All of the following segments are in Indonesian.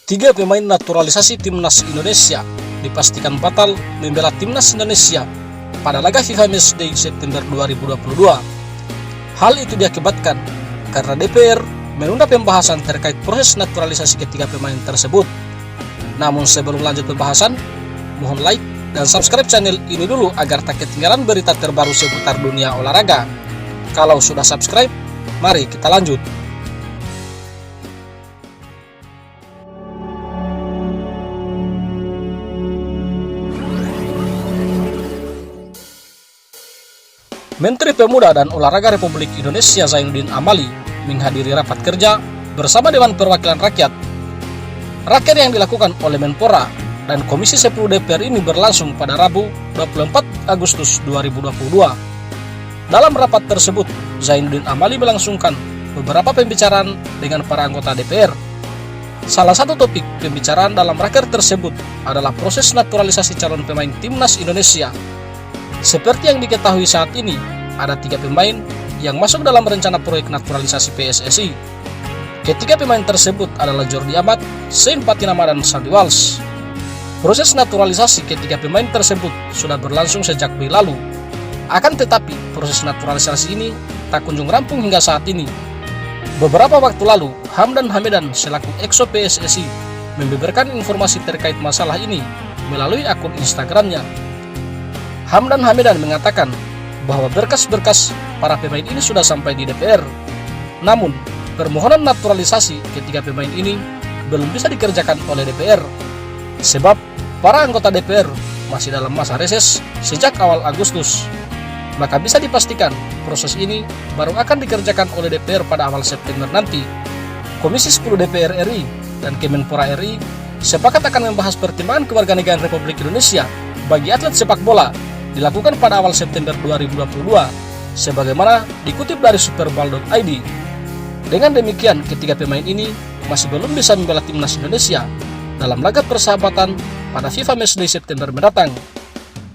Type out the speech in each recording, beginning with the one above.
Tiga pemain naturalisasi timnas Indonesia dipastikan batal membela timnas Indonesia pada laga FIFA Matchday September 2022. Hal itu diakibatkan karena DPR menunda pembahasan terkait proses naturalisasi ketiga pemain tersebut. Namun sebelum lanjut pembahasan, mohon like dan subscribe channel ini dulu agar tak ketinggalan berita terbaru seputar dunia olahraga. Kalau sudah subscribe, mari kita lanjut. Menteri Pemuda dan Olahraga Republik Indonesia Zainuddin Amali menghadiri rapat kerja bersama Dewan Perwakilan Rakyat. Raker yang dilakukan oleh Menpora dan Komisi 10 DPR ini berlangsung pada Rabu 24 Agustus 2022. Dalam rapat tersebut, Zainuddin Amali melangsungkan beberapa pembicaraan dengan para anggota DPR. Salah satu topik pembicaraan dalam raker tersebut adalah proses naturalisasi calon pemain timnas Indonesia. Seperti yang diketahui saat ini, ada 3 pemain yang masuk dalam rencana proyek naturalisasi PSSI. Ketiga pemain tersebut adalah Jordi Amat, Shane Patinama, dan Sandy Walsh. Proses naturalisasi ketiga pemain tersebut sudah berlangsung sejak Mei lalu. Akan tetapi, proses naturalisasi ini tak kunjung rampung hingga saat ini. Beberapa waktu lalu, Hamdan Hamidan selaku EXO PSSI membeberkan informasi terkait masalah ini melalui akun Instagramnya. Hamdan Hamidan mengatakan bahwa berkas-berkas para pemain ini sudah sampai di DPR. Namun, permohonan naturalisasi ketiga pemain ini belum bisa dikerjakan oleh DPR. Sebab para anggota DPR masih dalam masa reses sejak awal Agustus. Maka bisa dipastikan proses ini baru akan dikerjakan oleh DPR pada awal September nanti. Komisi 10 DPR RI dan Kemenpora RI sepakat akan membahas pertimbangan kewarganegaraan Republik Indonesia bagi atlet sepak bola dilakukan pada awal September 2022, sebagaimana dikutip dari Superball.id. Dengan demikian, ketiga pemain ini masih belum bisa membela timnas Indonesia dalam laga persahabatan pada FIFA Matchday September mendatang.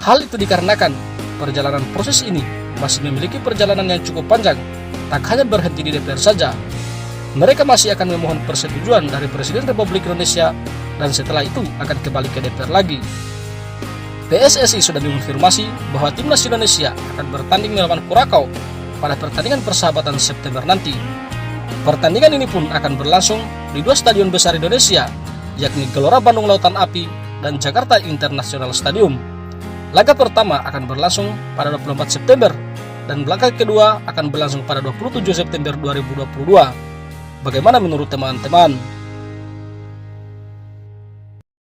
Hal itu dikarenakan perjalanan proses ini masih memiliki perjalanan yang cukup panjang, tak hanya berhenti di DPR saja. Mereka masih akan memohon persetujuan dari Presiden Republik Indonesia dan setelah itu akan kembali ke DPR lagi. PSSI sudah mengonfirmasi bahwa timnas Indonesia akan bertanding melawan Kurakau pada pertandingan persahabatan September nanti. Pertandingan ini pun akan berlangsung di 2 stadion besar Indonesia, yakni Gelora Bandung Lautan Api dan Jakarta International Stadium. Laga pertama akan berlangsung pada 24 September dan laga kedua akan berlangsung pada 27 September 2022. Bagaimana menurut teman-teman?